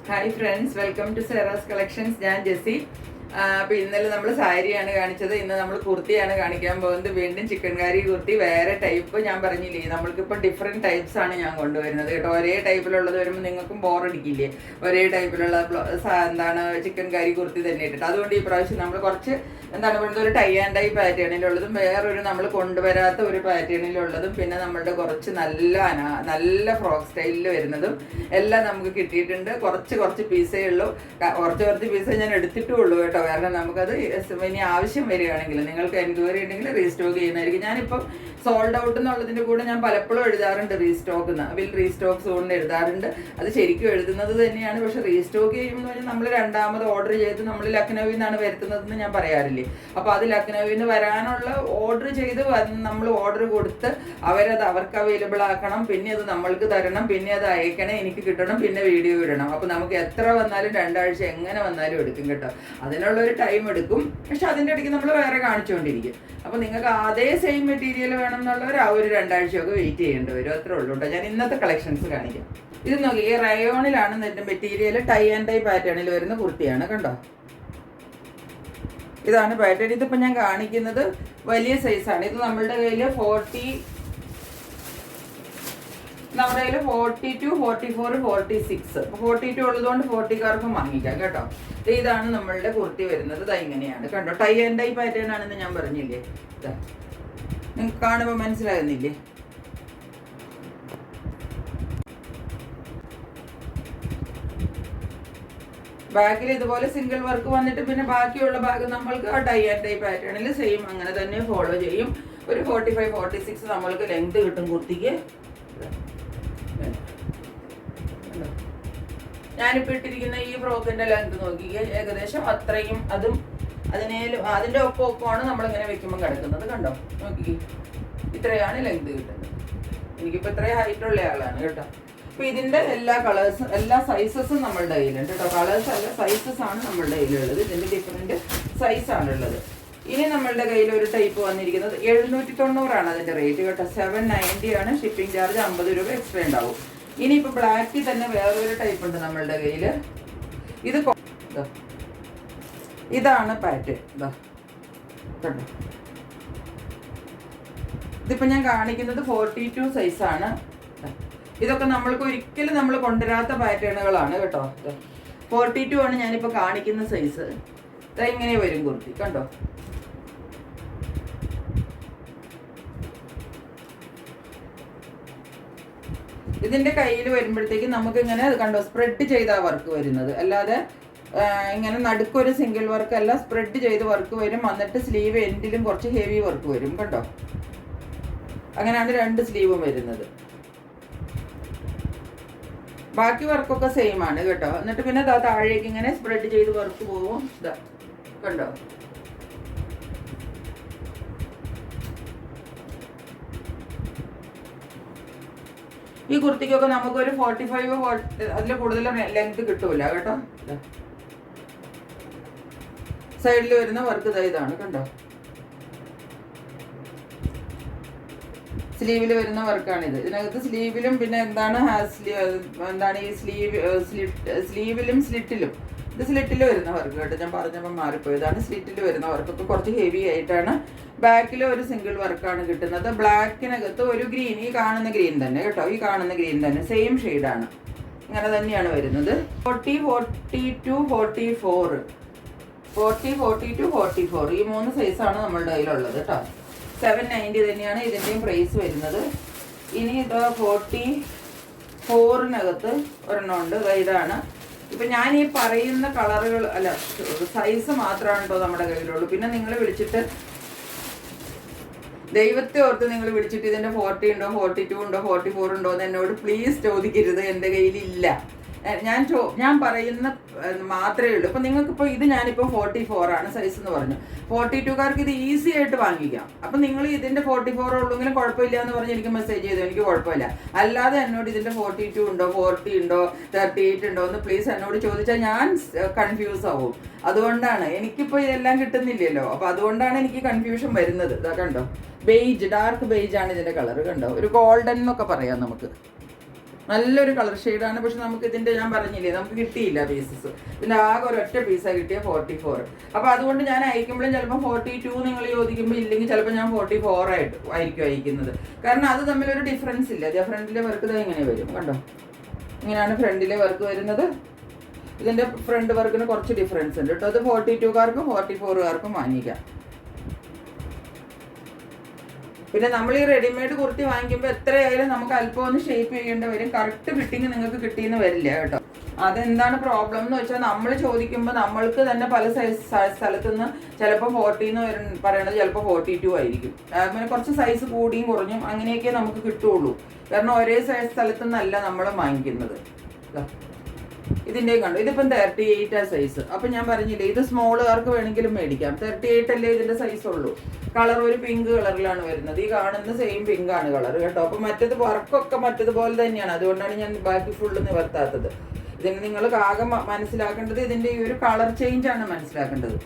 Hi friends, welcome to Sera's collections. ഞാൻ ജെസ്സി. അപ്പോൾ ഇന്നലെ നമ്മൾ സാരിയാണ് കാണിച്ചത്, ഇന്ന് നമ്മൾ കുർത്തിയാണ് കാണിക്കാൻ പോകുന്നത്. വീണ്ടും ചിക്കൻ കാരി കുർത്തി, വേറെ ടൈപ്പ്. ഞാൻ പറഞ്ഞില്ലേ, നമ്മൾക്കിപ്പോൾ ഡിഫറെൻറ്റ് ടൈപ്സ് ആണ് ഞാൻ കൊണ്ടുവരുന്നത് കേട്ടോ. ഒരേ ടൈപ്പിലുള്ളത് വരുമ്പോൾ നിങ്ങൾക്കും ബോറടിക്കില്ലേ? ഒരേ ടൈപ്പിലുള്ള ചിക്കൻ കാരി കുർത്തി തന്നെ ഇട്ടിട്ട്. അതുകൊണ്ട് ഈ പ്രാവശ്യം നമ്മൾ കുറച്ച് പറയുന്നത് ഒരു ടൈ ആൻഡ് ഡൈ പാറ്റേണിലുള്ളതും വേറൊരു നമ്മൾ കൊണ്ടുവരാത്ത ഒരു പാറ്റേണിലുള്ളതും പിന്നെ നമ്മളുടെ കുറച്ച് നല്ല ഫ്രോക്ക് സ്റ്റൈലിൽ വരുന്നതും എല്ലാം നമുക്ക് കിട്ടിയിട്ടുണ്ട്. കുറച്ച് പീസേ ഉള്ളൂ. കുറച്ച് പീസേ ഞാൻ എടുത്തിട്ടുള്ളൂ കേട്ടോ. കാരണം നമുക്കത് ഇനി ആവശ്യം വരികയാണെങ്കിൽ നിങ്ങൾക്ക് എൻക്വയറി ഉണ്ടെങ്കിൽ റീസ്റ്റോക്ക് ചെയ്യുന്നതായിരിക്കും. ഞാനിപ്പം സോൾഡ് ഔട്ട് എന്നുള്ളതിൻ്റെ കൂടെ ഞാൻ പലപ്പോഴും എഴുതാറുണ്ട് റീസ്റ്റോക്ക് എന്ന്. വിൽ റീസ്റ്റോക്ക് സോണിൽ എഴുതാറുണ്ട്. അത് ശരിക്കും എഴുതുന്നത് തന്നെയാണ്. പക്ഷെ റീസ്റ്റോക്ക് ചെയ്യുമ്പോൾ പറഞ്ഞാൽ നമ്മൾ രണ്ടാമത് ഓർഡർ ചെയ്ത് നമ്മൾ ലക്നൌവിൽ നിന്നാണ് വരുത്തുന്നതെന്ന് ഞാൻ പറയാറില്ലേ. അപ്പോൾ അത് ലക്നൌവിൽ നിന്ന് വരാനുള്ള ഓർഡർ ചെയ്ത് നമ്മൾ ഓർഡർ കൊടുത്ത് അവർക്ക് അവൈലബിൾ ആക്കണം, പിന്നെ അത് നമ്മൾക്ക് തരണം, പിന്നെ അത് അയക്കണം, എനിക്ക് കിട്ടണം, പിന്നെ വീഡിയോ ഇടണം. അപ്പോൾ നമുക്ക് എത്ര വന്നാലും 2 ആഴ്ച എങ്ങനെ വന്നാലും എടുക്കും കേട്ടോ. അതിനുള്ളൊരു ടൈം എടുക്കും. പക്ഷെ അതിൻ്റെ ഇടയ്ക്ക് നമ്മൾ വേറെ കാണിച്ചുകൊണ്ടിരിക്കും. അപ്പോൾ നിങ്ങൾക്ക് അതേ സെയിം മെറ്റീരിയൽ വേണം എന്നുള്ളവർ ആ ഒരു 2 ആഴ്ചയൊക്കെ വെയിറ്റ് ചെയ്യേണ്ടി വരും. അത്രേ ഉള്ളൂ കേട്ടോ. ഞാൻ ഇന്നത്തെ കളക്ഷൻസ് കാണിക്കാം. ഇത് നോക്കി, ഈ റയോണിലാണ് ഇതിൻ്റെ മെറ്റീരിയൽ. ടൈ ആൻഡ് ഡൈ പാറ്റേണിൽ വരുന്ന കുർത്തിയാണ് കണ്ടോ. ഇതാണ് പാറ്റേൺ. ഇതിപ്പോൾ ഞാൻ കാണിക്കുന്നത് വലിയ സൈസാണ്. ഇത് നമ്മളുടെ കയ്യിൽ 42, 44, 46. 42 ഉള്ളതുകൊണ്ട് 40കാർക്കും വാങ്ങിക്കാം കേട്ടോ. ഇതാണ് നമ്മളുടെ കുർത്തി വരുന്നത്. ഇത് ഇങ്ങനെയാണ് കണ്ടോ. ടൈ ആൻഡ് ഡൈ പാറ്റേൺ ആണെന്ന് ഞാൻ പറഞ്ഞില്ലേ. നിങ്ങൾക്ക് കാണുമ്പോൾ മനസ്സിലാകുന്നില്ലേ? ബാക്കിൽ ഇതുപോലെ സിംഗിൾ വർക്ക് വന്നിട്ട് പിന്നെ ബാക്കിയുള്ള ഭാഗം നമ്മൾക്ക് ആ ടൈ ആൻഡ് ഡൈ പാറ്റേണിൽ സെയിം അങ്ങനെ തന്നെ ഫോളോ ചെയ്യും. ഒരു 45, 46 നമ്മൾക്ക് ലെങ്ത് കിട്ടും കുർത്തിക്ക്. ഞാനിപ്പോൾ ഇട്ടിരിക്കുന്ന ഈ ഫ്രോക്കിന്റെ ലെങ്ത് നോക്കിക്കേ, ഏകദേശം അത്രയും. അതിന്റെ ഒപ്പമാണ് നമ്മളിങ്ങനെ വെക്കുമ്പോൾ കിടക്കുന്നത് കണ്ടോ. നോക്കിക്കേ, ഇത്രയാണ് ലെങ്ത് കിട്ടുന്നത്. എനിക്കിപ്പോൾ ഇത്രയും ഹൈറ്റുള്ള ആളാണ് കേട്ടോ. അപ്പോൾ ഇതിന്റെ എല്ലാ കളേഴ്സും എല്ലാ സൈസസും നമ്മളുടെ കയ്യിലുണ്ട് കേട്ടോ. കളേഴ്സ് അല്ല, സൈസസ് ആണ് നമ്മളുടെ കയ്യിലുള്ളത്. ഇതിന്റെ ഡിഫറെന്റ് സൈസാണുള്ളത്. ഇനി നമ്മളുടെ കയ്യിൽ ഒരു ടൈപ്പ് വന്നിരിക്കുന്നത് 790 അതിന്റെ റേറ്റ് കേട്ടോ. 790 ആണ്. ഷിപ്പിംഗ് ചാർജ് 50 രൂപ എക്സ്ട്രാ ഉണ്ടാവും. ഇനിയിപ്പോൾ ബ്ലാക്കിൽ തന്നെ വേറൊരു ടൈപ്പ് ഉണ്ട് നമ്മളുടെ കയ്യിൽ. ഇതാണ് പാറ്റേൺ. കണ്ടോ. ഇതിപ്പോൾ ഞാൻ കാണിക്കുന്നത് 42 സൈസാണ്. ഇതൊക്കെ നമ്മൾക്ക് ഒരിക്കലും നമ്മൾ കൊണ്ടുവരാത്ത പാറ്റേണുകളാണ് കേട്ടോ. 42 ആണ് ഞാനിപ്പോൾ കാണിക്കുന്ന സൈസ്. ഇങ്ങനെ വരും കുർത്തി കണ്ടോ. ഇതിന്റെ കയ്യിൽ വരുമ്പോഴത്തേക്ക് നമുക്ക് ഇങ്ങനെ കണ്ടോ സ്പ്രെഡ് ചെയ്ത വർക്ക് വരുന്നത്, അല്ലാതെ ഇങ്ങനെ നടുക്കൊരു സിംഗിൾ വർക്ക് അല്ല, സ്പ്രെഡ് ചെയ്ത് വർക്ക് വരും. എന്നിട്ട് സ്ലീവ് എൻഡിലും കുറച്ച് ഹെവി വർക്ക് വരും കണ്ടോ. അങ്ങനെയാണ് 2 സ്ലീവും വരുന്നത്. ബാക്കി വർക്കൊക്കെ സെയിം ആണ് കേട്ടോ. എന്നിട്ട് പിന്നെ താഴേക്ക് ഇങ്ങനെ സ്പ്രെഡ് ചെയ്ത് വർക്ക് പോകും. ഇതാ കണ്ടോ. ഈ കുർത്തിക്കൊക്കെ നമുക്കൊരു 45 അതിൽ കൂടുതൽ ലെങ്ത് കിട്ടൂല കേട്ടോ. സൈഡിൽ വരുന്ന വർക്ക് ഇതാണ് കണ്ടോ. സ്ലീവിൽ വരുന്ന വർക്കാണിത്. ഇതിനകത്ത് സ്ലീവിലും പിന്നെ ഈ സ്ലീവിലും സ്ലിറ്റിലും. ഇത് സ്ലിറ്റിൽ വരുന്ന വർക്ക് കേട്ടോ. ഞാൻ പറഞ്ഞപ്പോൾ മാറിപ്പോയി. ഇതാണ് സ്ലിറ്റിൽ വരുന്ന വർക്കൊക്കെ കുറച്ച് ഹെവി ആയിട്ടാണ്. ബാക്കിൽ ഒരു സിംഗിൾ വർക്കാണ് കിട്ടുന്നത്. ബ്ലാക്കിനകത്ത് ഒരു ഗ്രീൻ, ഈ കാണുന്ന ഗ്രീൻ തന്നെ കേട്ടോ. ഈ കാണുന്ന ഗ്രീൻ തന്നെ സെയിം ഷെയ്ഡാണ്. ഇങ്ങനെ തന്നെയാണ് വരുന്നത്. 40, 42, 44, 40, 42, 44 ഈ 3 സൈസാണ് നമ്മളുടെ കയ്യിലുള്ളത് കേട്ടോ. 790 തന്നെയാണ് ഇതിൻ്റെയും പ്രൈസ് വരുന്നത്. ഇനി ഇത് 44നകത്ത് ഒരെണ്ണം ഉണ്ട്. ഇതാണ്. ഇപ്പം ഞാൻ ഈ പറയുന്ന കളറുകൾ അല്ല, സൈസ് മാത്രമാണ് കേട്ടോ നമ്മുടെ കയ്യിലുള്ളൂ. പിന്നെ നിങ്ങൾ വിളിച്ചിട്ട് ദൈവത്തെ ഓർത്ത് നിങ്ങൾ വിളിച്ചിട്ട് ഇതിൻ്റെ 40 ഉണ്ടോ, 42 ഉണ്ടോ, 44 ഉണ്ടോ എന്ന് എന്നോട് പ്ലീസ് ചോദിക്കരുത്. എൻ്റെ കയ്യിലില്ല. ഞാൻ പറയുന്ന മാത്രമേ ഉള്ളൂ. ഇപ്പം നിങ്ങൾക്കിപ്പോൾ ഇത് ഞാനിപ്പോൾ 44 ആണ് സൈസ് എന്ന് പറഞ്ഞു. 42കാർക്ക് ഇത് ഈസി ആയിട്ട് വാങ്ങിക്കാം. അപ്പം നിങ്ങൾ ഇതിൻ്റെ 44 ഉള്ളെങ്കിലും കുഴപ്പമില്ല എന്ന് പറഞ്ഞ് എനിക്ക് മെസ്സേജ് ചെയ്തു, എനിക്ക് കുഴപ്പമില്ല. അല്ലാതെ എന്നോട് ഇതിൻ്റെ 42 ഉണ്ടോ, 40 ഉണ്ടോ, 38 ഉണ്ടോ എന്ന് പ്ലീസ് എന്നോട് ചോദിച്ചാൽ ഞാൻ കൺഫ്യൂസ് ആവും. അതുകൊണ്ടാണ് എനിക്കിപ്പോൾ ഇതെല്ലാം കിട്ടുന്നില്ലല്ലോ. അപ്പോൾ അതുകൊണ്ടാണ് എനിക്ക് കൺഫ്യൂഷൻ വരുന്നത്. ഇതാ കണ്ടോ, ബെയ്ജ്, ഡാർക്ക് ബെയ്ജ് ആണ് ഇതിൻ്റെ കളർ കണ്ടോ. ഒരു ഗോൾഡൻ എന്നൊക്കെ പറയാം നമുക്ക്. നല്ലൊരു കളർ ഷെയ്ഡാണ്. പക്ഷെ നമുക്ക് ഇതിൻ്റെ ഞാൻ പറഞ്ഞില്ലേ നമുക്ക് കിട്ടിയില്ല പീസസ്. ഇതിൻ്റെ ആകെ ഒരൊറ്റ പീസാണ് കിട്ടിയ 44. അപ്പോൾ അതുകൊണ്ട് ഞാൻ അയക്കുമ്പോഴും ചിലപ്പോൾ 42 നിങ്ങൾ ചോദിക്കുമ്പോൾ ഇല്ലെങ്കിൽ ചിലപ്പോൾ ഞാൻ 44 ആയിരിക്കും അയക്കുന്നത്. കാരണം അത് തമ്മിലൊരു ഡിഫറൻസ് ഇല്ല. അതേ ഫ്രണ്ടിലെ വർക്ക് ഇത് ഇങ്ങനെ വരും കണ്ടോ, ഇങ്ങനെയാണ് ഫ്രണ്ടിലെ വർക്ക് വരുന്നത്. ഇതിൻ്റെ ഫ്രണ്ട് വർക്കിന് കുറച്ച് ഡിഫറൻസ് ഉണ്ട് കേട്ടോ. അത് 42കാർക്കും 44കാർക്കും വാങ്ങിക്കാം. പിന്നെ നമ്മൾ ഈ റെഡിമെയ്ഡ് കുർത്തി വാങ്ങിക്കുമ്പോൾ എത്രയായാലും നമുക്ക് അല്പം ഒന്ന് ഷേപ്പ് ചെയ്യേണ്ടി വരും. കറക്റ്റ് ഫിറ്റിങ് നിങ്ങൾക്ക് കിട്ടിയെന്ന് വരില്ല കേട്ടോ. അതെന്താണ് പ്രോബ്ലം എന്ന് വെച്ചാൽ നമ്മൾ ചോദിക്കുമ്പോൾ നമ്മൾക്ക് തന്നെ പല സ്ഥലത്തു നിന്ന് ചിലപ്പോൾ 40 എന്ന് പറയണത് ചിലപ്പോൾ 42 ആയിരിക്കും. അങ്ങനെ കുറച്ച് സൈസ് കൂടിയും കുറഞ്ഞും അങ്ങനെയൊക്കെ നമുക്ക് കിട്ടുള്ളൂ. കാരണം ഒരേ സൈസ് സ്ഥലത്തു നിന്നല്ല നമ്മൾ വാങ്ങിക്കുന്നത്. ഇതിൻ്റെയും കണ്ടു, ഇതിപ്പം 38 സൈസ്. അപ്പം ഞാൻ പറഞ്ഞില്ലേ ഇത് സ്മോളുകാർക്ക് വേണമെങ്കിലും മേടിക്കാം. 38 അല്ലേ ഇതിൻ്റെ സൈസ് ഉള്ളൂ. കളർ ഒരു പിങ്ക് കളറിലാണ് വരുന്നത്. ഈ കാണുന്ന സെയിം പിങ്ക് ആണ് കളർ കേട്ടോ. അപ്പം മറ്റത് വർക്കൊക്കെ മറ്റതുപോലെ തന്നെയാണ്. അതുകൊണ്ടാണ് ഞാൻ ബാക്കി ഫുള്ള് നിവർത്താത്തത്. ഇതിന് നിങ്ങൾ ആകെ മനസ്സിലാക്കേണ്ടത് ഇതിൻ്റെ ഈ ഒരു കളർ ചേഞ്ച് ആണ് മനസ്സിലാക്കേണ്ടത്.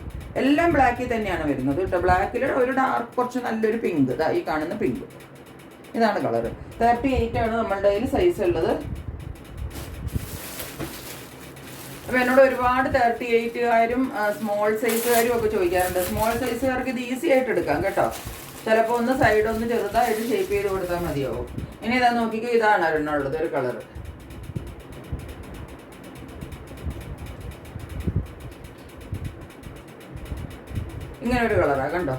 എല്ലാം ബ്ലാക്കിൽ തന്നെയാണ് വരുന്നത് കേട്ടോ. ബ്ലാക്കിൽ ഒരു ഡാർക്ക് കുറച്ച് നല്ലൊരു പിങ്ക്, ഈ കാണുന്ന പിങ്ക്, ഇതാണ് കളർ. 38 ആണ് നമ്മളുടെ കയ്യിൽ സൈസ് ഉള്ളത്. അപ്പോൾ എന്നോട് ഒരുപാട് 38കാരും സ്മോൾ സൈസുകാരും ഒക്കെ ചോദിക്കാറുണ്ട്. സ്മോൾ സൈസുകാർക്ക് ഇത് ഈസി ആയിട്ട് എടുക്കാം കേട്ടോ. ചിലപ്പോൾ ഒന്ന് സൈഡ് ഒന്ന് ചെറുതായിട്ട് ഷേപ്പ് ചെയ്ത് കൊടുത്താൽ മതിയാവും. ഇനി ഇതാ നോക്കിക്കോ, ഇതാണ് ഒരെണ്ണമുള്ളത് ഒരു കളർ. ഇങ്ങനെ ഒരു കളറാണ് കണ്ടോ.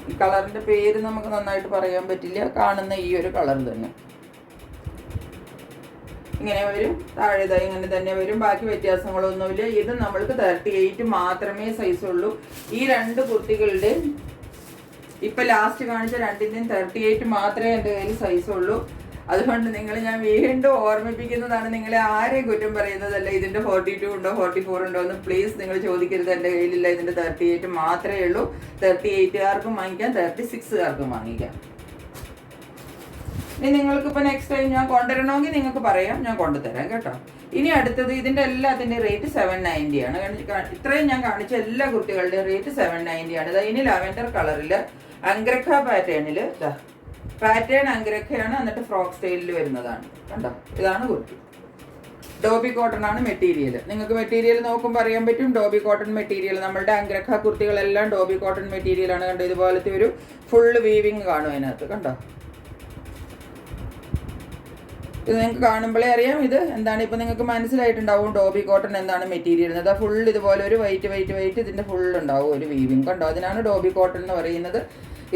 ഈ കളറിൻ്റെ പേര് നമുക്ക് നന്നായിട്ട് പറയാൻ പറ്റില്ല. കാണുന്ന ഈ ഒരു കളർ തന്നെ ഇങ്ങനെ വരും. താഴെതായി ഇങ്ങനെ തന്നെ വരും. ബാക്കി വ്യത്യാസങ്ങളൊന്നുമില്ല. ഇത് നമ്മൾക്ക് 38 മാത്രമേ സൈസ് ഉള്ളൂ. ഈ രണ്ട് കുർത്തികളുടെ ഇപ്പം ലാസ്റ്റ് കാണിച്ച രണ്ടിൻ്റെയും 38 മാത്രമേ എൻ്റെ കയ്യിൽ സൈസ് ഉള്ളൂ. അതുകൊണ്ട് ഞാൻ വീണ്ടും ഓർമ്മിപ്പിക്കുന്നതാണ്, നിങ്ങളെ ആരെയും കുറ്റം പറയുന്നതല്ല. ഇതിൻ്റെ 42 ഉണ്ടോ 44 ഉണ്ടോ എന്ന് പ്ലീസ് നിങ്ങൾ ചോദിക്കരുത്. എൻ്റെ കയ്യിലില്ല. ഇതിൻ്റെ 38 മാത്രമേ ഉള്ളൂ. 38കാർക്കും വാങ്ങിക്കാം, 36കാർക്കും വാങ്ങിക്കാം. ഇനി നിങ്ങൾക്കിപ്പോൾ നെക്സ്റ്റ് ടൈം ഞാൻ കൊണ്ടുവരണമെങ്കിൽ നിങ്ങൾക്ക് പറയാം, ഞാൻ കൊണ്ടുതരാം കേട്ടോ. ഇനി അടുത്തത് ഇതിൻ്റെ എല്ലാത്തിൻ്റെ റേറ്റ് 790 ആണ്. ഇത്രയും ഞാൻ കാണിച്ച എല്ലാ കുർത്തികളുടെയും റേറ്റ് 790 ആണ്. ഇനി ലാവെൻഡർ കളറിൽ അംഗ്രഖ പാറ്റേണിൽ പാറ്റേൺ അംഗ്രഖയാണ്, എന്നിട്ട് ഫ്രോക്ക് സ്റ്റൈലിൽ വരുന്നതാണ് കണ്ടോ. ഇതാണ് കുർത്തി. ഡോബി കോട്ടൺ ആണ് മെറ്റീരിയൽ. നിങ്ങൾക്ക് മെറ്റീരിയൽ നോക്കുമ്പോൾ അറിയാൻ പറ്റും. Dobby cotton material. നമ്മളുടെ അംഗ്രഖ കുർത്തികളെല്ലാം ഡോബി കോട്ടൺ മെറ്റീരിയലാണ് കണ്ടോ. ഇതുപോലത്തെ ഒരു ഫുള്ള് വീവിങ് കാണും അതിനകത്ത് കണ്ടോ. ഇത് നിങ്ങൾക്ക് കാണുമ്പോഴേ അറിയാം ഇത് എന്താണ്. ഇപ്പം നിങ്ങൾക്ക് മനസ്സിലായിട്ടുണ്ടാവും ഡോബി കോട്ടൺ എന്താണ് മെറ്റീരിയൽ. അതാ ഫുൾ ഇതുപോലെ ഒരു വൈറ്റ് ഇതിൻ്റെ ഫുൾ ഉണ്ടാവും ഒരു വീവിങ് കണ്ടോ. അതിനാണ് ഡോബി കോട്ടൺ എന്ന് പറയുന്നത്.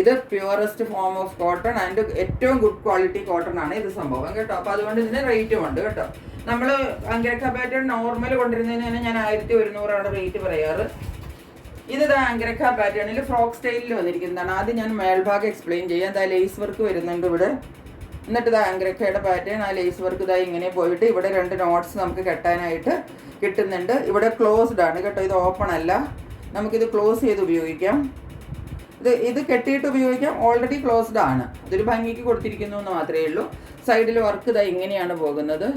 ഇത് purest form of cotton and ഏറ്റവും ഗുഡ് ക്വാളിറ്റി കോട്ടൺ ആണ് ഇത് സംഭവം കേട്ടോ. അപ്പോൾ അതുകൊണ്ട് ഇതിന് റേറ്റും ഉണ്ട് കേട്ടോ. നമ്മൾ അംഗ്രഖ പാറ്റേൺ നോർമൽ കൊണ്ടിരുന്നതിന് തന്നെ ഞാൻ 1100 റേറ്റ് പറയാറ്. ഇത് അംഗ്രഖ പാറ്റേണിൽ ഫ്രോക്ക് സ്റ്റൈലിൽ വന്നിരിക്കുന്നതാണ്. ആദ്യം ഞാൻ മേൽഭാഗം എക്സ്പ്ലെയിൻ ചെയ്യാം. ഇതാ ലേസ് വർക്ക് വരുന്നുണ്ട് ഇവിടെ. എന്നിട്ട് ഇതാ അംഗ്രഖയുടെ പാറ്റേൺ, ആ ലേസ് വർക്ക് ഇതായി ഇങ്ങനെ പോയിട്ട് ഇവിടെ 2 നോട്ട്സ് നമുക്ക് കെട്ടാനായിട്ട് കിട്ടുന്നുണ്ട്. ഇവിടെ ക്ലോസ്ഡ് ആണ് കേട്ടോ. ഇത് ഓപ്പൺ അല്ല. നമുക്കിത് ക്ലോസ് ചെയ്ത് ഉപയോഗിക്കാം. ഇത് കെട്ടിയിട്ട് ഉപയോഗിക്കാം. ഓൾറെഡി ക്ലോസ്ഡ് ആണ്. ഇതൊരു ഭംഗിക്ക് കൊടുത്തിരിക്കുന്നു എന്ന് മാത്രമേ ഉള്ളൂ. സൈഡിൽ വർക്ക് ഇതാ ഇങ്ങനെയാണ് പോകുന്നത്.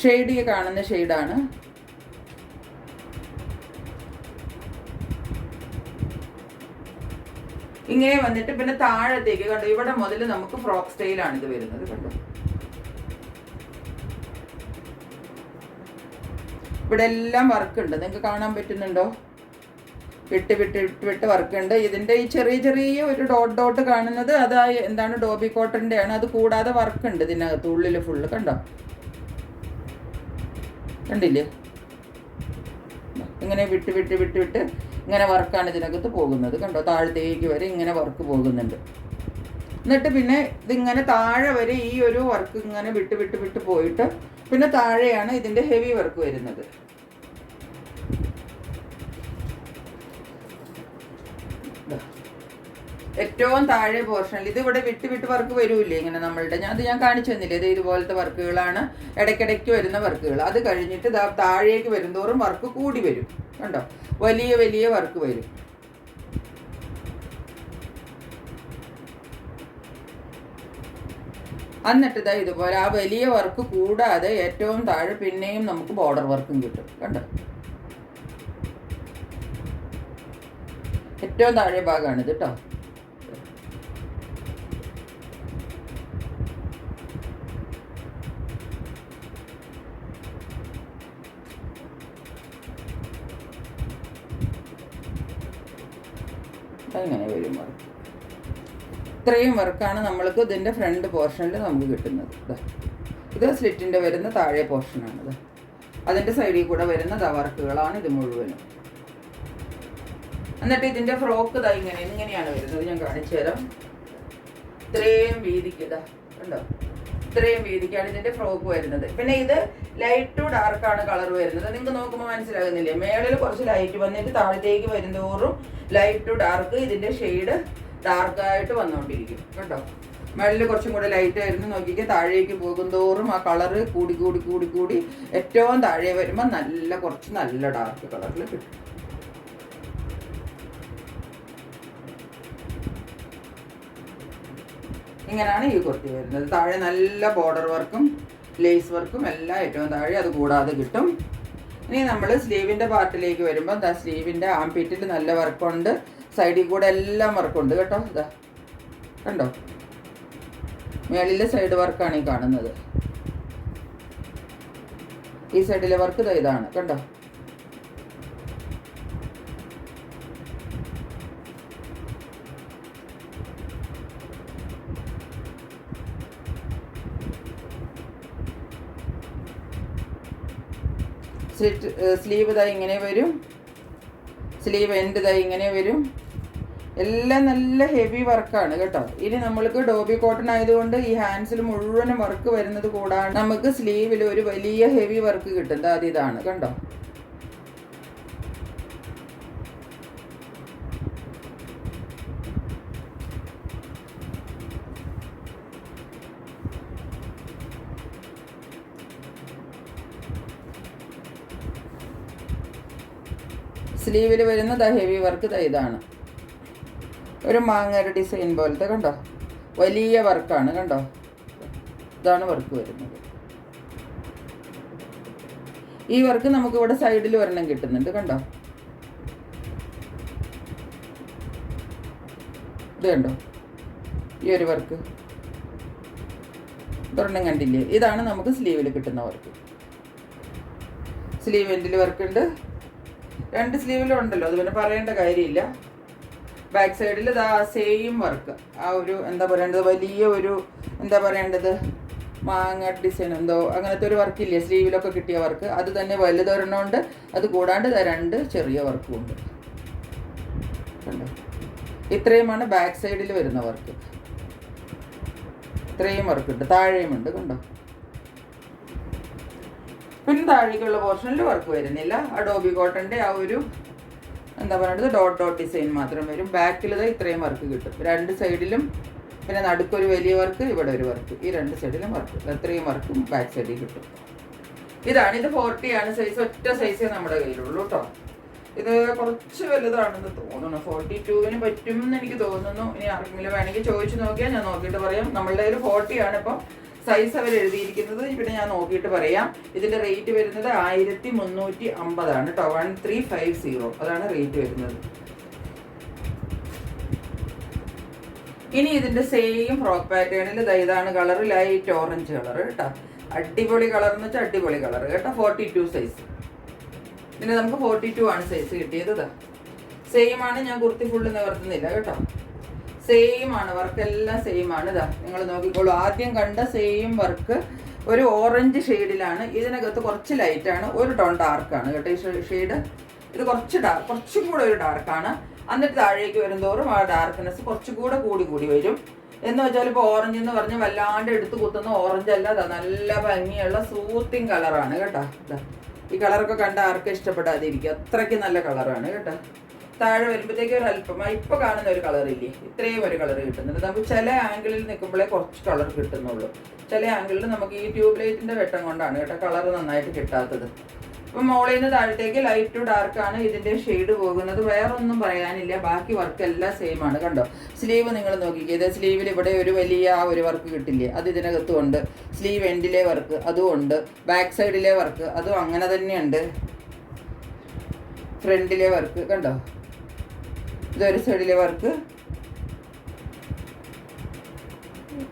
ഷെയ്ഡ് ഈ കാണുന്ന ഷെയ്ഡാണ്. ഇങ്ങനെ വന്നിട്ട് പിന്നെ താഴത്തേക്ക് കണ്ടോ. ഇവിടെ മുതൽ നമുക്ക് ഫ്രോക്ക് സ്റ്റൈലാണ് ഇത് വരുന്നത് കണ്ടോ. ഇവിടെ എല്ലാം വർക്ക് ഉണ്ട്. നിങ്ങൾക്ക് കാണാൻ പറ്റുന്നുണ്ടോ? വിട്ട് വർക്ക് ഉണ്ട്. ഇതിൻ്റെ ഈ ചെറിയ ഒരു ഡോട്ട് കാണുന്നത് അതായത് എന്താണ് ഡോബി കോട്ടൻ്റെ ആണ്. അത് കൂടാതെ വർക്ക് ഉണ്ട് ഇതിനകത്ത് ഉള്ളിൽ ഫുള്ള് കണ്ടോ. കണ്ടില്ലേ ഇങ്ങനെ വിട്ട് ഇങ്ങനെ വർക്കാണ് ഇതിനകത്ത് പോകുന്നത് കണ്ടോ. താഴത്തേക്ക് വരെ ഇങ്ങനെ വർക്ക് പോകുന്നുണ്ട്. എന്നിട്ട് പിന്നെ ഇതിങ്ങനെ താഴെ വരെ ഈ ഒരു വർക്ക് ഇങ്ങനെ വിട്ട് പോയിട്ട് പിന്നെ താഴെയാണ് ഇതിൻ്റെ ഹെവി വർക്ക് വരുന്നത്. ഏറ്റവും താഴെ പോർഷനിൽ ഇത് ഇവിടെ വിട്ട് വർക്ക് വരൂല്ലേ ഇങ്ങനെ നമ്മളുടെ. ഞാൻ കാണിച്ചു തന്നില്ലേ. ഇത് ഇതുപോലത്തെ വർക്കുകളാണ് ഇടയ്ക്കിടയ്ക്ക് വരുന്ന വർക്കുകൾ. അത് കഴിഞ്ഞിട്ട് താഴേക്ക് വരുന്തോറും വർക്ക് കൂടി വരും കണ്ടോ. വലിയ വർക്ക് വരും. എന്നിട്ട് ഇതാ ഇതുപോലെ ആ വലിയ വർക്ക് കൂടാതെ ഏറ്റവും താഴെ പിന്നെയും നമുക്ക് ബോർഡർ വർക്കും കിട്ടും കണ്ടോ. ഏറ്റവും താഴെ ഭാഗമാണിത് കേട്ടോ. ഇങ്ങനെ വരും വർക്ക്. ഇത്രയും വർക്കാണ് നമ്മൾക്ക് ഇതിൻ്റെ ഫ്രണ്ട് പോർഷനിൽ നമുക്ക് കിട്ടുന്നത്. ഇത് സ്ലിറ്റിൻ്റെ വരുന്ന താഴെ പോർഷനാണിത്. അതിൻ്റെ സൈഡിൽ കൂടെ വരുന്ന വർക്കുകളാണ് ഇത് മുഴുവനും. എന്നിട്ട് ഇതിൻ്റെ ഫ്രോക്ക് ഇങ്ങനെയാണ് വരുന്നത്. ഞാൻ കാണിച്ചു തരാം. ഇത്രയും വീതിക്ക് കണ്ടോ, ഇത്രയും വീതിക്കാണ് ഇതിൻ്റെ ഫ്രോക്ക് വരുന്നത്. പിന്നെ ഇത് ലൈറ്റ് ടു ഡാർക്കാണ് കളർ വരുന്നത്. നിങ്ങൾക്ക് നോക്കുമ്പോൾ മനസ്സിലാകുന്നില്ലേ? മേളിൽ കുറച്ച് ലൈറ്റ് വന്നിട്ട് താഴത്തേക്ക് വരുന്നതോറും ലൈറ്റ് ടു ഡാർക്ക് ഇതിൻ്റെ ഷെയ്ഡ് ഡാർക്കായിട്ട് വന്നുകൊണ്ടിരിക്കും കേട്ടോ. മേളിൽ കുറച്ചും കൂടെ ലൈറ്റ് ആയിരുന്നു നോക്കിക്കുക. താഴേക്ക് പോകും തോറും ആ കളറ് കൂടി കൂടി കൂടി കൂടി ഏറ്റവും താഴെ വരുമ്പോൾ കുറച്ച് നല്ല ഡാർക്ക് കളറിൽ കിട്ടും. ഇങ്ങനെയാണ് ഈ കുർത്തി വരുന്നത്. താഴെ നല്ല ബോർഡർ വർക്കും ലേസ് വർക്കും എല്ലാം ഏറ്റവും താഴെ അത് കൂടാതെ കിട്ടും. ഇനി നമ്മൾ സ്ലീവിൻ്റെ പാർട്ടിലേക്ക് വരുമ്പോൾ സ്ലീവിൻ്റെ ആംപീറ്റിൽ നല്ല വർക്കുണ്ട്, സൈഡിൽ കൂടെ എല്ലാം വർക്കുണ്ട് കേട്ടോ. കണ്ടോ, മേളിലെ സൈഡ് വർക്കാണ് ഈ കാണുന്നത്. ഈ സൈഡിലെ വർക്ക് ഇതാണ് കണ്ടോ. സ്ലീവ് ഇങ്ങനെ വരും, സ്ലീവ് എൻഡ് ഇങ്ങനെ വരും. എല്ലാം നല്ല ഹെവി വർക്കാണ് കേട്ടോ. ഇനി നമ്മൾക്ക് ഡോബി കോട്ടൺ ആയതുകൊണ്ട് ഈ ഹാൻഡ്സിൽ മുഴുവനും വർക്ക് വരുന്നത് കൂടാതെ നമുക്ക് സ്ലീവിൽ ഒരു വലിയ ഹെവി വർക്ക് കിട്ടും. ഇതാണ് കണ്ടോ. സ്ലീവിൽ വരുന്നത് ഹെവി വർക്ക് ഇതാണ്. ഒരു മാങ്ങയുടെ ഡിസൈൻ പോലത്തെ കണ്ടോ, വലിയ വർക്കാണ് കണ്ടോ. ഇതാണ് വർക്ക് വരുന്നത്. ഈ വർക്ക് നമുക്ക് ഇവിടെ സൈഡിൽ ഒരെണ്ണം കിട്ടുന്നുണ്ട് കണ്ടോ. ഇത് കണ്ടോ, ഈ ഒരു വർക്ക് ഒരെണ്ണം കണ്ടില്ലേ. ഇതാണ് നമുക്ക് സ്ലീവിൽ കിട്ടുന്ന വർക്ക്. സ്ലീവ് എൻഡിൽ വർക്ക് ഉണ്ട്, രണ്ട് സ്ലീവിലും ഉണ്ടല്ലോ, അത് പിന്നെ പറയേണ്ട കാര്യമില്ല. ബാക്ക് സൈഡിൽ സെയിം വർക്ക്. ആ ഒരു എന്താ പറയേണ്ടത്, വലിയ ഒരു എന്താ പറയേണ്ടത്, മാങ്ങ ഡിസൈൻ എന്തോ അങ്ങനത്തെ ഒരു വർക്കില്ലേ സ്ലീവിലൊക്കെ കിട്ടിയ വർക്ക്, അത് തന്നെ വലുതൊരെണ്ണമുണ്ട്. അത് കൂടാണ്ട് രണ്ട് ചെറിയ വർക്കും ഉണ്ട് കണ്ടോ. ഇത്രയുമാണ് ബാക്ക് സൈഡിൽ വരുന്ന വർക്ക്. ഇത്രയും വർക്കുണ്ട്, താഴെയുമുണ്ട് കണ്ടോ. പിന്നെ താഴേക്കുള്ള പോർഷനിൽ വർക്ക് വരുന്നില്ല. അഡോബി കോട്ടൻ്റെ ആ ഒരു എന്താ പറയുന്നത് ഡോട്ട് ഡോട്ട് ഡിസൈൻ മാത്രം വരും. ബാക്കിൽ ഇത്രയും വർക്ക് കിട്ടും രണ്ട് സൈഡിലും. പിന്നെ നടുക്കൊരു വലിയ വർക്ക്, ഇവിടെ ഒരു വർക്ക്, ഈ രണ്ട് സൈഡിലും വർക്ക്. ഇത്രയും വർക്കും ബാക്ക് സൈഡിൽ കിട്ടും. ഇതാണ്. ഇത് 40 ആണ് സൈസ്. ഒറ്റ സൈസേ നമ്മുടെ കയ്യിലുള്ളൂ കേട്ടോ. ഇത് കുറച്ച് വലുതാണെന്ന് തോന്നുന്നു. 42-ന് പറ്റും എന്ന് എനിക്ക് തോന്നുന്നു. ഇനി ആർക്കെങ്കിലും വേണമെങ്കിൽ ചോദിച്ചു നോക്കിയാൽ ഞാൻ നോക്കിയിട്ട് പറയാം. നമ്മളുടെ കയ്യിൽ 40 ആണ് ഇപ്പം സൈസ് അവർ എഴുതിയിരിക്കുന്നത്. ഇവിടെ ഞാൻ നോക്കിയിട്ട് പറയാം. ഇതിൻ്റെ റേറ്റ് വരുന്നത് 1350 ആണ് കേട്ടോ. 1350 അതാണ് റേറ്റ് വരുന്നത്. ഇനി ഇതിൻ്റെ സെയിം ഫ്രോക്ക് പാറ്റേണിൽ ഇതാണ് കളർ, ലൈറ്റ് ഓറഞ്ച് കളർ കേട്ടോ. അടിപൊളി കളർ എന്ന് വെച്ചാൽ അടിപൊളി കളർ കേട്ടോ. 42 സൈസ്. പിന്നെ നമുക്ക് 42 ആണ് സൈസ് കിട്ടിയത്. സെയിം ആണ്. ഞാൻ കുർത്തി ഫുള്ള് നിവർത്തുന്നില്ല കേട്ടോ. സെയിം ആണ്, വർക്കെല്ലാം സെയിം ആണ്. നിങ്ങൾ നോക്കിക്കോളൂ. ആദ്യം കണ്ട സെയിം വർക്ക് ഒരു ഓറഞ്ച് ഷെയ്ഡിലാണ്. ഇതിനകത്ത് കുറച്ച് ലൈറ്റാണ്, ഒരു ടോൺ ഡാർക്കാണ് കേട്ടോ ഈ ഷെയ്ഡ്. ഇത് കുറച്ചും കൂടെ ഒരു ഡാർക്കാണ്. എന്നിട്ട് താഴേക്ക് വരുന്തോറും ആ ഡാർക്ക്നെസ് കുറച്ചുകൂടെ കൂടി വരും. എന്ന് വെച്ചാൽ ഇപ്പോൾ ഓറഞ്ച് എന്ന് പറഞ്ഞാൽ വല്ലാണ്ട് എടുത്ത് കുത്തുന്ന ഓറഞ്ച് അല്ല. നല്ല ഭംഗിയുള്ള സൂത്തിങ് കളറാണ് കേട്ടോ. ഈ കളറൊക്കെ കണ്ട ആർക്കും ഇഷ്ടപ്പെടാതിരിക്കും, അത്രയ്ക്ക് നല്ല കളറാണ് കേട്ടോ. താഴെ വരുമ്പോഴത്തേക്ക് ഒരു അല്പം ഇപ്പോൾ കാണുന്ന ഒരു കളറില്ലേ, ഇത്രയും ഒരു കളർ കിട്ടുന്നുണ്ട്. നമുക്ക് ചില ആംഗിളിൽ നിൽക്കുമ്പോഴേ കുറച്ച് കളർ കിട്ടുന്നുള്ളൂ. ചില ആംഗിളിൽ നമുക്ക് ഈ ട്യൂബ് ലൈറ്റിൻ്റെ വെട്ടം കൊണ്ടാണ് കേട്ടോ കളർ നന്നായിട്ട് കിട്ടാത്തത്. ഇപ്പം മോളിൽ നിന്ന് താഴത്തേക്ക് ലൈറ്റ് ടു ഡാർക്കാണ് ഇതിൻ്റെ ഷെയ്ഡ് പോകുന്നത്. വേറെ ഒന്നും പറയാനില്ല. ബാക്കി വർക്ക് എല്ലാം സെയിം ആണ് കണ്ടോ. സ്ലീവ് നിങ്ങൾ നോക്കിക്കേ. സ്ലീവിൽ ഇവിടെ ഒരു വലിയ ആ ഒരു വർക്ക് കിട്ടില്ലേ, അത് ഇതിനകത്തും ഉണ്ട്. സ്ലീവ് എൻഡിലെ വർക്ക് അതും ഉണ്ട്. ബാക്ക് സൈഡിലെ വർക്ക് അതും അങ്ങനെ തന്നെയുണ്ട്. ഫ്രണ്ടിലെ വർക്ക് കണ്ടോ, ഇതൊരു സൈഡിലെ വർക്ക്,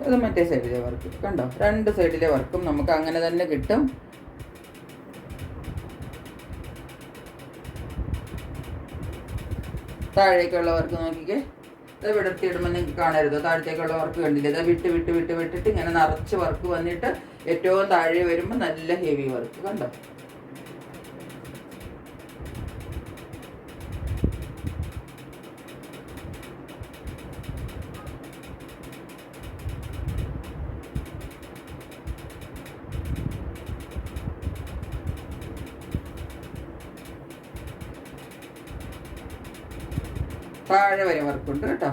അത് മറ്റേ സൈഡിലെ വർക്ക് കണ്ടോ. രണ്ട് സൈഡിലെ വർക്കും നമുക്ക് അങ്ങനെ തന്നെ കിട്ടും. താഴേക്കുള്ള വർക്ക് നോക്കിക്കേ, ഇത് വിടർത്തിയിടുമ്പോൾ നിങ്ങൾക്ക് കാണരുത്, താഴത്തേക്കുള്ള വർക്ക് കണ്ടില്ലേ, ഇത് വിട്ട് വിട്ട് വിട്ട് വിട്ടിട്ട് ഇങ്ങനെ നിറച്ച് വർക്ക് വന്നിട്ട് ഏറ്റവും താഴെ വരുമ്പോൾ നല്ല ഹെവി വർക്ക് കണ്ടോ. താഴെ വരെ വർക്കുണ്ട് കേട്ടോ.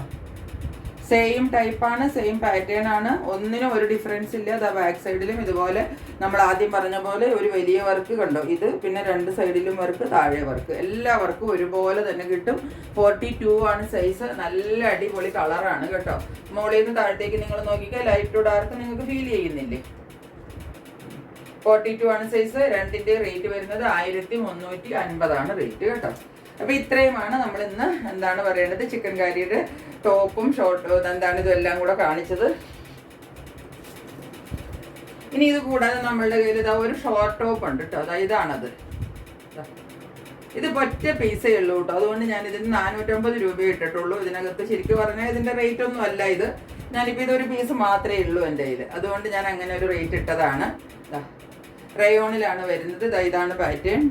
സെയിം ടൈപ്പാണ്, സെയിം പാറ്റേൺ ആണ്, ഒന്നിനും ഒരു ഡിഫറൻസ് ഇല്ല. അതാ ബാക്ക് സൈഡിലും ഇതുപോലെ നമ്മൾ ആദ്യം പറഞ്ഞ പോലെ ഒരു വലിയ വർക്ക് കണ്ടോ, ഇത് പിന്നെ 2 സൈഡിലും വർക്ക്, താഴെ വർക്ക്, എല്ലാ വർക്കും ഒരുപോലെ തന്നെ കിട്ടും. 42 ആണ് സൈസ്. നല്ല അടിപൊളി കളറാണ് കേട്ടോ. മുകളിൽ നിന്ന് താഴത്തേക്ക് നിങ്ങൾ നോക്കിയാൽ ലൈറ്റ് ടു ഡാർക്ക് നിങ്ങൾക്ക് ഫീൽ ചെയ്യുന്നില്ലേ. 42 ആണ് സൈസ്. രണ്ടിന്റെ റേറ്റ് വരുന്നത് 1350 ആണ് റേറ്റ് കേട്ടോ. അപ്പൊ ഇത്രയുമാണ് നമ്മൾ ഇന്ന് എന്താണ് പറയേണ്ടത്, ചിക്കൻ കറിയുടെ ടോപ്പും ഷോർട്ടും എന്താണ് ഇതെല്ലാം കൂടെ കാണിച്ചത്. ഇനി ഇത് കൂടാതെ നമ്മളുടെ കയ്യിൽ ഇതാ ഒരു ഷോർട്ട് ടോപ്പ് ഉണ്ട് കേട്ടോ. അതാ ഇതാണത്, ഇത് ഒറ്റ പീസേ ഉള്ളൂ കേട്ടോ. അതുകൊണ്ട് ഞാൻ ഇതിന് 450 രൂപ ഇട്ടിട്ടുള്ളൂ. ഇതിനകത്ത് ശരിക്കും പറഞ്ഞാൽ ഇതിന്റെ റേറ്റ് ഒന്നും അല്ല ഇത്. ഞാനിപ്പോൾ ഇതൊരു പീസ് മാത്രമേ ഉള്ളൂ എൻ്റെ കയ്യിൽ, അതുകൊണ്ട് ഞാൻ അങ്ങനെ ഒരു റേറ്റ് ഇട്ടതാണ്. റയോണിലാണ് വരുന്നത്. ഇതാണ് പാറ്റേൺ.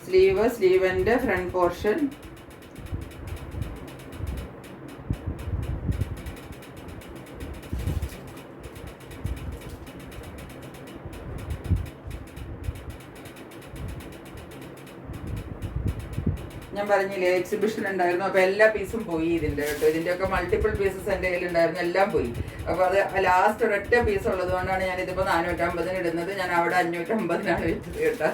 സ്ലീവിന്റെ ഫ്രണ്ട് പോർഷൻ, ഞാൻ പറഞ്ഞില്ലേ എക്സിബിഷൻ ഉണ്ടായിരുന്നു, അപ്പൊ എല്ലാ പീസും പോയി ഇതിന്റെ കേട്ടോ. ഇതിന്റെയൊക്കെ മൾട്ടിപ്പിൾ പീസസ് എൻ്റെ കയ്യിൽ ഉണ്ടായിരുന്നു, എല്ലാം പോയി. അപ്പൊ അത് ലാസ്റ്റ് ഒരൊറ്റ പീസ് ഉള്ളത് കൊണ്ടാണ് ഞാൻ ഇതിപ്പോ 450 ഇടുന്നത്. ഞാൻ അവിടെ 550 വെച്ചത് കേട്ടോ.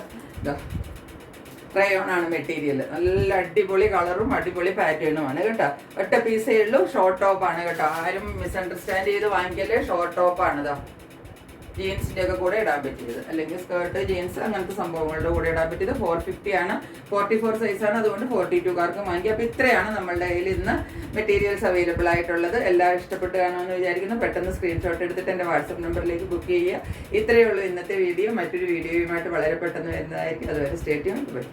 റയോൺ ആണ് മെറ്റീരിയൽ. നല്ല അടിപൊളി കളറും അടിപൊളി പാറ്റേണുമാണ് കേട്ടോ. ഒറ്റ പീസേ ഉള്ളൂ. ഷോർട്ട് ടോപ്പ് ആണ് കേട്ടോ. ആരും മിസ്അണ്ടർസ്റ്റാൻഡ് ചെയ്ത് വാങ്ങിക്കല്ലേ. ഷോർട്ട് ടോപ്പ് ആണ്. ഇതാ ജീൻസിന്റെ ഒക്കെ കൂടെ ഇടാൻ പറ്റിയത്, അല്ലെങ്കിൽ സ്കേർട്ട് ജീൻസ് അങ്ങനത്തെ സംഭവങ്ങളുടെ കൂടെ ഇടാൻ പറ്റിയത്. 450 ആണ്. 44 സൈസാണ്, അതുകൊണ്ട് 42കാർക്ക് വാങ്ങിക്കുക. അപ്പൊ ഇത്രയാണ് നമ്മളുടെ കയ്യിൽ ഇന്ന് മെറ്റീരിയൽസ് അവൈലബിൾ ആയിട്ടുള്ളത്. എല്ലാം ഇഷ്ടപ്പെട്ട് കാണുമെന്ന് വിചാരിക്കുന്നു. പെട്ടെന്ന് സ്ക്രീൻഷോട്ട് എടുത്തിട്ട് എൻ്റെ വാട്സപ്പ് നമ്പറിലേക്ക് ബുക്ക് ചെയ്യുക. ഇത്രയേ ഉള്ളൂ ഇന്നത്തെ വീഡിയോ. മറ്റൊരു വീഡിയോയുമായിട്ട് വളരെ പെട്ടെന്ന് വരുന്നതായിരിക്കും. അതുവരെ സ്റ്റേ ട്യൂൺഡ്. ബൈ.